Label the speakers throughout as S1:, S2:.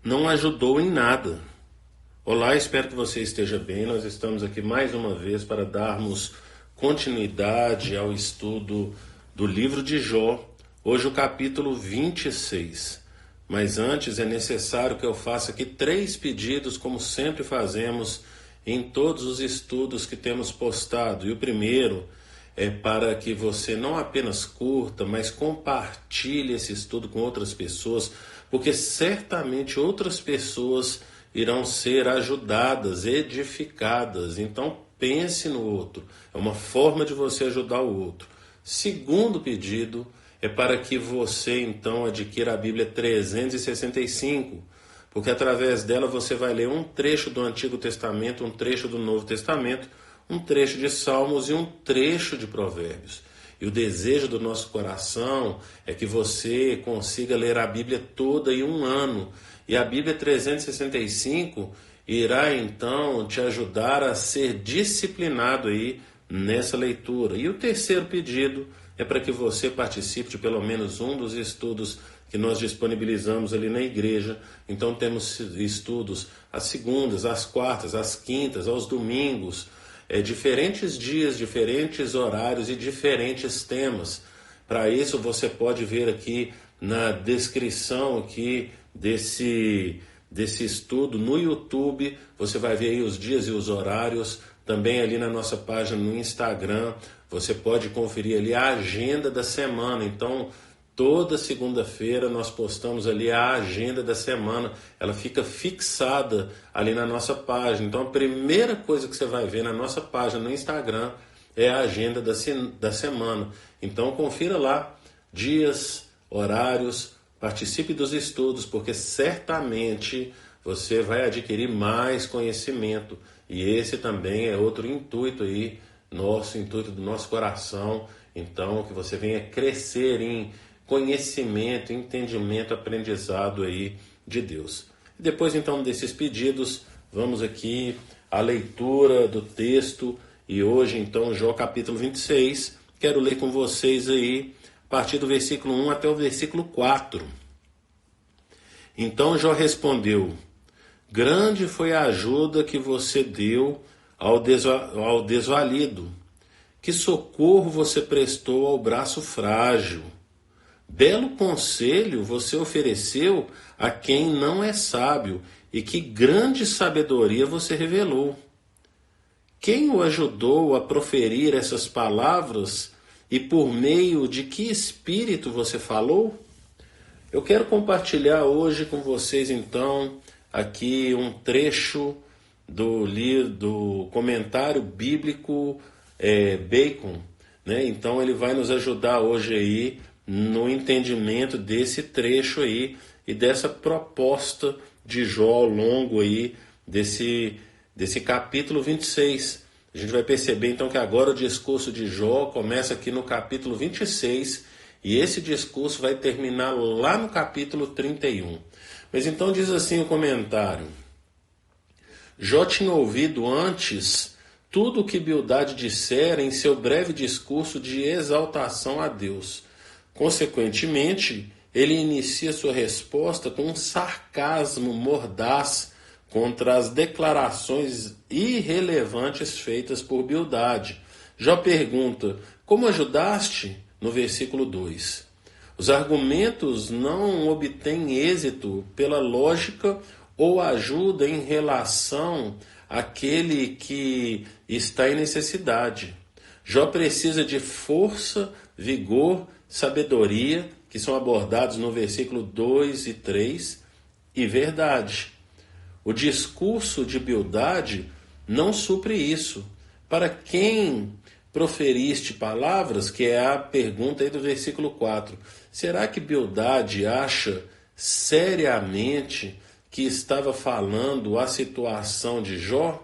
S1: não ajudou em nada. Olá, espero que você esteja bem. Nós estamos aqui mais uma vez para darmos continuidade ao estudo do livro de Jó, hoje o capítulo 26. Mas antes é necessário que eu faça aqui 3 pedidos, como sempre fazemos em todos os estudos que temos postado. E o primeiro é para que você não apenas curta, mas compartilhe esse estudo com outras pessoas, porque certamente outras pessoas irão ser ajudadas, edificadas. Então pense no outro, é uma forma de você ajudar o outro. Segundo pedido é para que você então adquira a Bíblia 365, porque através dela você vai ler um trecho do Antigo Testamento, um trecho do Novo Testamento, um trecho de Salmos e um trecho de Provérbios. E o desejo do nosso coração é que você consiga ler a Bíblia toda em um ano. E a Bíblia 365 irá então te ajudar a ser disciplinado aí nessa leitura. E o terceiro pedido é para que você participe de pelo menos um dos estudos que nós disponibilizamos ali na igreja. Então temos estudos às segundas, às quartas, às quintas, aos domingos, diferentes dias, diferentes horários e diferentes temas. Para isso você pode ver aqui na descrição aqui desse estudo no YouTube, você vai ver aí os dias e os horários. Também ali na nossa página no Instagram, você pode conferir ali a agenda da semana. Então, toda segunda-feira nós postamos ali a agenda da semana. Ela fica fixada ali na nossa página. Então, a primeira coisa que você vai ver na nossa página no Instagram é a agenda da semana. Então, confira lá dias, horários, participe dos estudos, porque certamente você vai adquirir mais conhecimento. E esse também é outro intuito aí, intuito do nosso coração. Então, que você venha crescer em conhecimento, entendimento, aprendizado aí de Deus. E depois, então, desses pedidos, vamos aqui à leitura do texto. E hoje, então, Jó capítulo 26. Quero ler com vocês aí, a partir do versículo 1 até o versículo 4. Então Jó respondeu: grande foi a ajuda que você deu ao desvalido. Que socorro você prestou ao braço frágil. Belo conselho você ofereceu a quem não é sábio, e que grande sabedoria você revelou. Quem o ajudou a proferir essas palavras, e por meio de que espírito você falou? Eu quero compartilhar hoje com vocês, então, aqui um trecho do comentário bíblico Bacon, né? Então ele vai nos ajudar hoje aí no entendimento desse trecho aí e dessa proposta de Jó ao longo aí desse capítulo 26. A gente vai perceber então que agora o discurso de Jó começa aqui no capítulo 26 e esse discurso vai terminar lá no capítulo 31. Mas então diz assim o comentário: Jó tinha ouvido antes tudo o que Bildade dissera em seu breve discurso de exaltação a Deus. Consequentemente, ele inicia sua resposta com um sarcasmo mordaz contra as declarações irrelevantes feitas por Bildade. Jó pergunta: como ajudaste? No versículo 2. Os argumentos não obtêm êxito pela lógica ou ajuda em relação àquele que está em necessidade. Jó precisa de força, vigor, sabedoria, que são abordados no versículo 2 e 3, e verdade. O discurso de Bildade não supre isso. Para quem proferiste palavras, que é a pergunta aí do versículo 4, será que Bildade acha seriamente que estava falando a situação de Jó?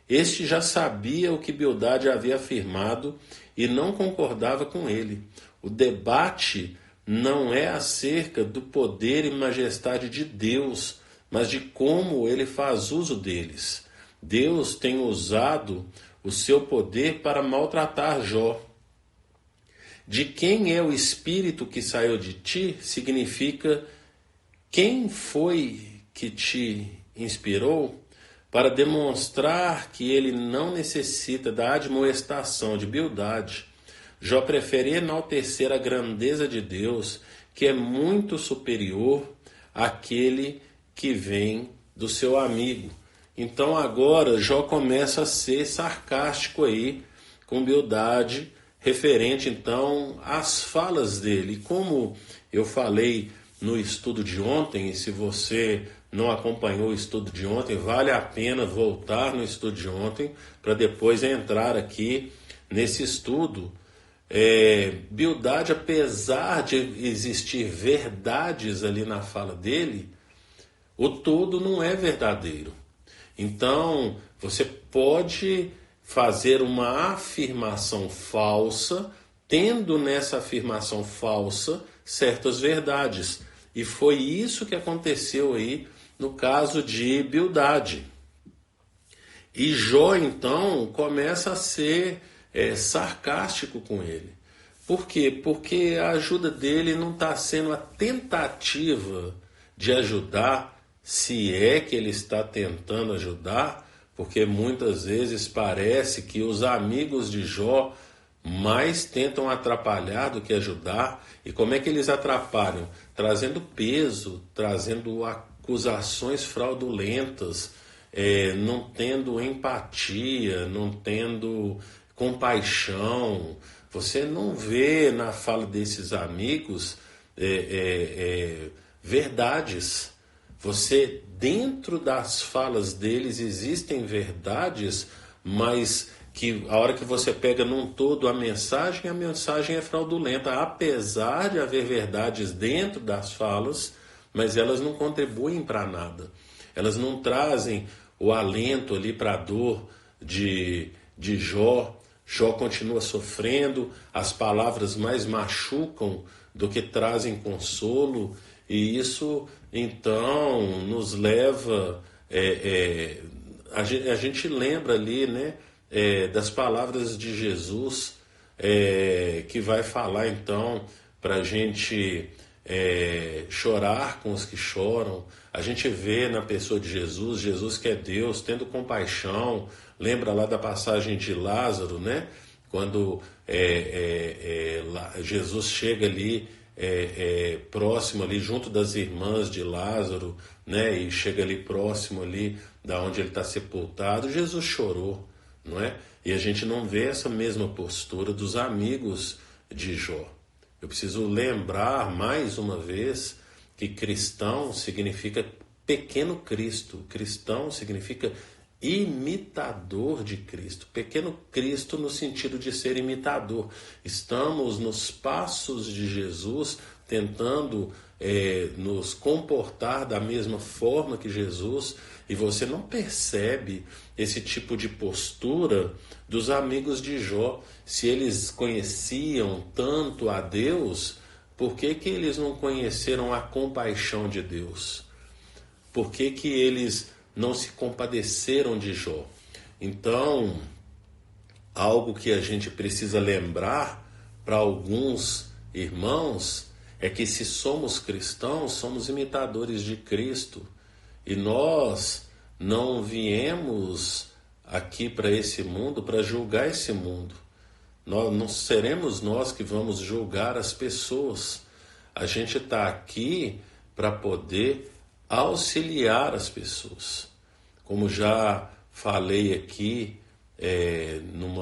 S1: Este já sabia o que Bildade havia afirmado e não concordava com ele. O debate não é acerca do poder e majestade de Deus, mas de como ele faz uso deles. Deus tem usado o seu poder para maltratar Jó. De quem é o espírito que saiu de ti significa quem foi que te inspirou para demonstrar que ele não necessita da admoestação de Bildade. Jó prefere enaltecer a grandeza de Deus, que é muito superior àquele que vem do seu amigo. Então agora Jó começa a ser sarcástico aí com Bildade, referente então às falas dele. Como eu falei no estudo de ontem, e se você não acompanhou o estudo de ontem, vale a pena voltar no estudo de ontem para depois entrar aqui nesse estudo. Bildade, apesar de existir verdades ali na fala dele, o todo não é verdadeiro. Então, você pode fazer uma afirmação falsa, tendo nessa afirmação falsa certas verdades. E foi isso que aconteceu aí no caso de Bildade. E Jó, então, começa a ser sarcástico com ele. Por quê? Porque a ajuda dele não está sendo a tentativa de ajudar, se é que ele está tentando ajudar, porque muitas vezes parece que os amigos de Jó mais tentam atrapalhar do que ajudar. E como é que eles atrapalham? Trazendo peso, trazendo acusações fraudulentas, não tendo empatia, não tendo compaixão. Você não vê na fala desses amigos verdades. Você, dentro das falas deles, existem verdades, mas que a hora que você pega num todo a mensagem é fraudulenta, apesar de haver verdades dentro das falas, mas elas não contribuem para nada. Elas não trazem o alento ali para a dor de Jó. Jó continua sofrendo, as palavras mais machucam do que trazem consolo, e isso então nos leva, a gente lembra ali, né, das palavras de Jesus, que vai falar então para a gente chorar com os que choram. A gente vê na pessoa de Jesus, Jesus que é Deus, tendo compaixão. Lembra lá da passagem de Lázaro, né? Quando Jesus chega ali próximo ali, junto das irmãs de Lázaro, né? E chega ali próximo ali da onde ele está sepultado, Jesus chorou, não é? E a gente não vê essa mesma postura dos amigos de Jó. Eu preciso lembrar mais uma vez que cristão significa pequeno Cristo. Cristão significa imitador de Cristo. Pequeno Cristo no sentido de ser imitador. Estamos nos passos de Jesus, tentando nos comportar da mesma forma que Jesus, e você não percebe esse tipo de postura dos amigos de Jó. Se eles conheciam tanto a Deus, por que que eles não conheceram a compaixão de Deus? Por que que eles não se compadeceram de Jó? Então, algo que a gente precisa lembrar para alguns irmãos é que se somos cristãos, somos imitadores de Cristo. E nós não viemos aqui para esse mundo para julgar esse mundo. Não seremos nós que vamos julgar as pessoas. A gente está aqui para poder auxiliar as pessoas. Como já falei aqui num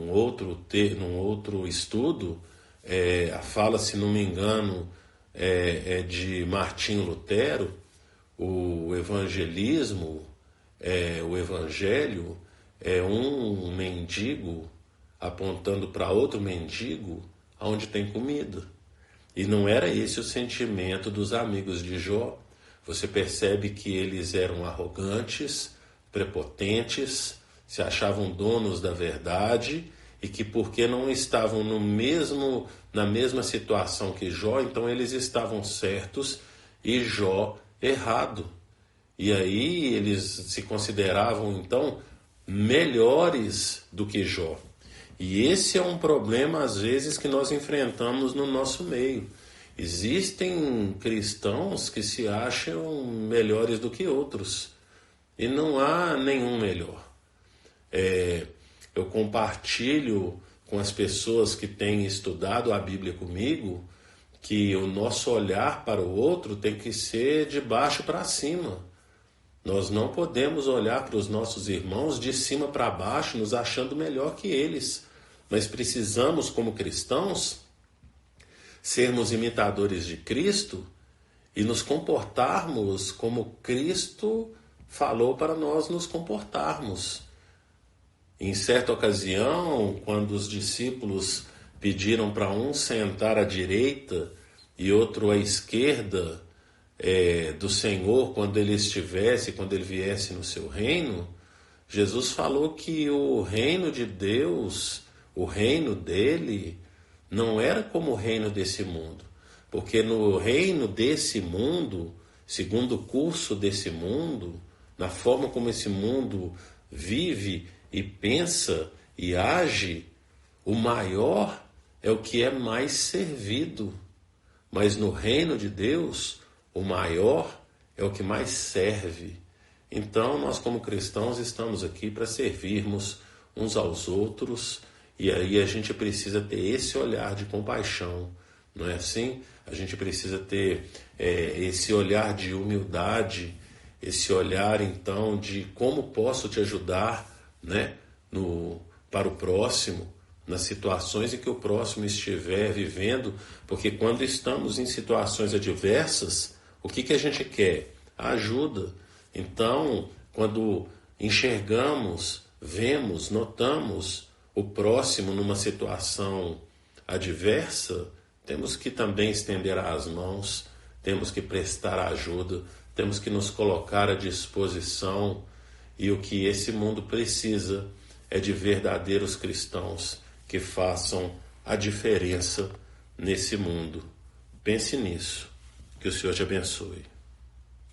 S1: outro estudo, a fala, se não me engano, é de Martinho Lutero. O evangelismo, o evangelho é um mendigo apontando para outro mendigo onde tem comida. E não era esse o sentimento dos amigos de Jó. Você percebe que eles eram arrogantes, prepotentes, se achavam donos da verdade, e que porque não estavam na mesma situação que Jó, então eles estavam certos e Jó errado. E aí eles se consideravam então melhores do que Jó. E esse é um problema às vezes que nós enfrentamos no nosso meio. Existem cristãos que se acham melhores do que outros e não há nenhum melhor. Eu compartilho com as pessoas que têm estudado a Bíblia comigo que o nosso olhar para o outro tem que ser de baixo para cima. Nós não podemos olhar para os nossos irmãos de cima para baixo, nos achando melhor que eles. Mas precisamos, como cristãos, sermos imitadores de Cristo e nos comportarmos como Cristo falou para nós nos comportarmos. Em certa ocasião, quando os discípulos pediram para um sentar à direita e outro à esquerda do Senhor quando ele viesse no seu reino, Jesus falou que o reino de Deus, o reino dele, não era como o reino desse mundo. Porque no reino desse mundo, segundo o curso desse mundo, na forma como esse mundo vive e pensa e age, o maior é o que é mais servido. Mas no reino de Deus, o maior é o que mais serve. Então, nós como cristãos estamos aqui para servirmos uns aos outros, e aí a gente precisa ter esse olhar de compaixão, não é assim? A gente precisa ter esse olhar de humildade, esse olhar então de como posso te ajudar, né, para o próximo, nas situações em que o próximo estiver vivendo, porque quando estamos em situações adversas, o que a gente quer? A ajuda. Então, quando enxergamos, vemos, notamos o próximo numa situação adversa, temos que também estender as mãos, temos que prestar ajuda, temos que nos colocar à disposição, e o que esse mundo precisa é de verdadeiros cristãos que façam a diferença nesse mundo. Pense nisso. Que o Senhor te abençoe.